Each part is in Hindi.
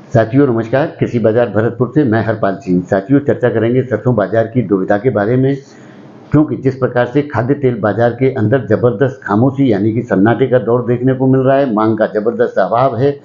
साथियों नमस्कार। कृषि बाजार भरतपुर से मैं हरपाल सिंह। साथियों चर्चा करेंगे सरसों बाजार की दुविधा के बारे में, क्योंकि जिस प्रकार से खाद्य तेल बाजार के अंदर जबरदस्त खामोशी यानी कि सन्नाटे का दौर देखने को मिल रहा है, मांग का जबरदस्त अभाव है,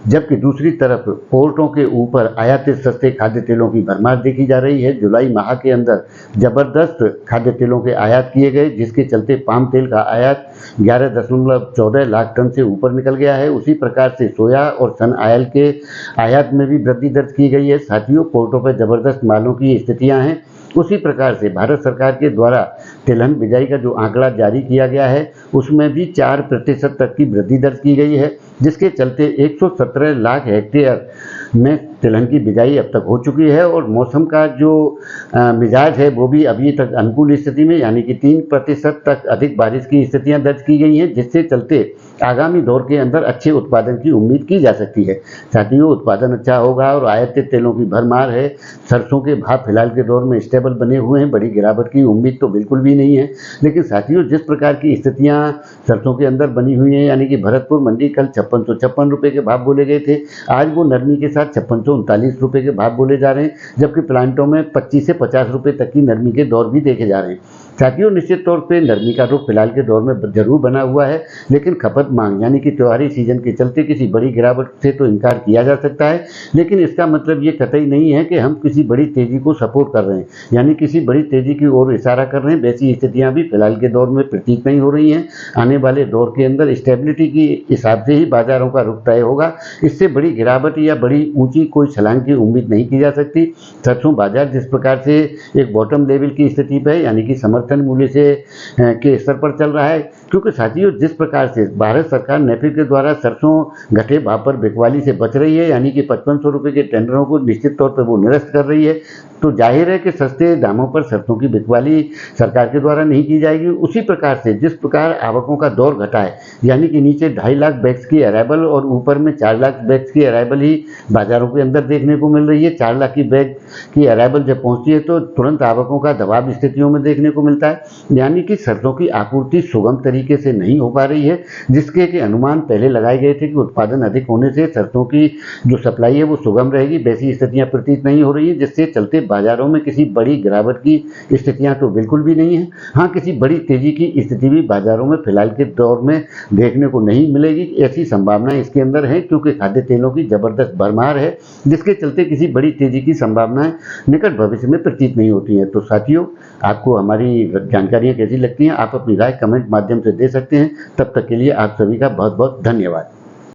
जबकि दूसरी तरफ पोर्टों के ऊपर आयातित सस्ते खाद्य तेलों की भरमार देखी जा रही है। जुलाई माह के अंदर जबरदस्त खाद्य तेलों के आयात किए गए, जिसके चलते पाम तेल का आयात 11.14 लाख टन से ऊपर निकल गया है। उसी प्रकार से सोया और सन ऑयल के आयात में भी वृद्धि दर्ज की गई है। साथियों पोर्टों पर जबरदस्त मालों की स्थितियां हैं। उसी प्रकार से भारत सरकार के द्वारा तिलहन बिजाई का जो आंकड़ा जारी किया गया है, उसमें भी 4% तक की वृद्धि दर्ज की गई है, जिसके चलते 117 लाख हेक्टेयर में तिलहन की बिजाई अब तक हो चुकी है। और मौसम का जो मिजाज है वो भी अभी तक अनुकूल स्थिति में यानी कि 3% तक अधिक बारिश की स्थितियां दर्ज की गई हैं, जिससे चलते आगामी दौर के अंदर अच्छे उत्पादन की उम्मीद की जा सकती है। साथियों उत्पादन अच्छा होगा और आयातित तेलों की भरमार है। सरसों के भाव फिलहाल के दौर में स्टेबल बने हुए हैं, बड़ी गिरावट की उम्मीद तो बिल्कुल भी नहीं है। लेकिन साथियों जिस प्रकार की स्थितियां सरसों के अंदर बनी हुई हैं, यानी कि भरतपुर मंडी कल 5656 रुपये के भाव बोले गए थे, आज वो नरमी के साथ 5639 रुपये के भाव बोले जा रहे हैं, जबकि प्लांटों में 25 से 50 रुपये तक की नरमी के दौर भी देखे जा रहे हैं। साथियों निश्चित तौर पे नरमी का रुख फिलहाल के दौर में जरूर बना हुआ है, लेकिन खपत मांग यानी कि त्योहारी सीजन के चलते किसी बड़ी गिरावट से तो इनकार किया जा सकता है। लेकिन इसका मतलब ये कतई नहीं है कि हम किसी बड़ी तेजी को सपोर्ट कर रहे हैं, यानी किसी बड़ी तेजी की ओर इशारा कर रहे हैं। वैसी स्थितियां भी फिलहाल के दौर में प्रतीत नहीं हो रही हैं। आने वाले दौर के अंदर स्टेबिलिटी की हिसाब से ही बाजारों का रुख तय होगा। इससे बड़ी गिरावट या बड़ी ऊंची कोई छलांग की उम्मीद नहीं की जा सकती। सरसों बाजार जिस प्रकार से एक बॉटम लेवल की स्थिति पर है, यानी कि समर्थन मूल्य से के स्तर पर चल रहा है, क्योंकि साथियों जिस प्रकार से भारत सरकार नेफेड के द्वारा सरसों घटे भाव पर बिकवाली से बच रही है, यानी कि 5500 रुपये के टेंडरों को निश्चित तौर पर वो निरस्त कर रही है, तो जाहिर है कि सस्ते दामों पर सरसों की बिकवाली सरकार के द्वारा नहीं की जाएगी। उसी प्रकार से जिस प्रकार आवकों का दौर घटा है, यानी कि नीचे 2.5 लाख बैग्स की अराइवल और ऊपर में 4 लाख बैग्स की अराइवल ही बाजारों के अंदर देखने को मिल रही है। 4 लाख की बैग की अराइवल जब पहुंचती है तो तुरंत आवकों का दबाव स्थितियों में देखने को मिलता है, यानी कि सरसों की आपूर्ति सुगम तरीके से नहीं हो पा रही है, जिसके के अनुमान पहले लगाए गए थे कि उत्पादन अधिक होने से सरसों की जो सप्लाई है वो सुगम रहेगी। वैसी स्थितियां प्रतीत नहीं हो रही है, जिससे चलते बाजारों में किसी बड़ी गिरावट की स्थितियां तो बिल्कुल भी नहीं है। हाँ, किसी बड़ी तेजी की स्थिति भी बाजारों में फिलहाल के दौर में देखने को नहीं मिलेगी, ऐसी संभावना इसके अंदर है, क्योंकि खाद्य तेलों की जबरदस्त भरमार है, जिसके चलते किसी बड़ी तेजी की संभावनाएं निकट भविष्य में प्रतीत नहीं होती हैं। तो साथियों आपको हमारी जानकारियां कैसी लगती हैं, आप अपनी राय कमेंट माध्यम से दे सकते हैं। तब तक के लिए आप सभी का बहुत बहुत धन्यवाद।